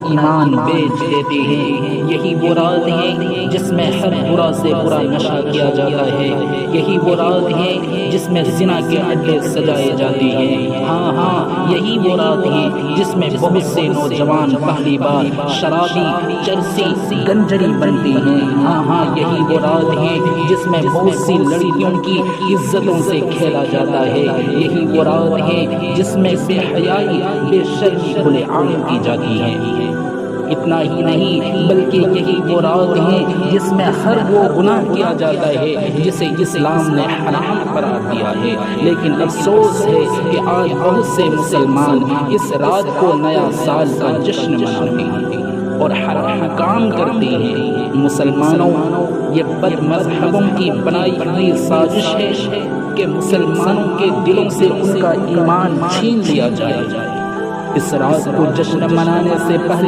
ایمان بیچ دیتے ہیں۔ یہی وہ رات ہے جس میں ہر برا سے برا نشہ کیا جاتا ہے، یہی وہ رات ہے جس میں زنا کے اڈے سجائے جاتے ہیں۔ ہاں ہاں، یہی وہ رات ہے جس میں بہت سے نوجوان پہلی بار شرابی، چرسی، گنجڑی بنتے ہیں۔ ہاں ہاں، یہی وہ رات ہے جس میں بہت سی لڑکیوں کی عزتوں سے کھیلا جاتا ہے، یہی وہ رات ہے جس میں بے حیائی، بے شرمی کھلے عام کی جاتی ہے۔ اتنا ہی نہیں بلکہ یہی وہ رات ہے جس میں ہر وہ گناہ کیا جاتا ہے جسے اسلام نے حرام قرار دیا ہے، لیکن افسوس ہے کہ آج بہت سے مسلمان اس رات کو نیا سال کا جشن مناتے ہیں اور حرام کام کرتے ہیں۔ مسلمانوں، یہ بد مذہبوں کی بنائی ہوئی سازش ہے کہ مسلمانوں کے دلوں سے ان کا ایمان چھین لیا جائے۔ اس رات کو جشن منانے سے پہلے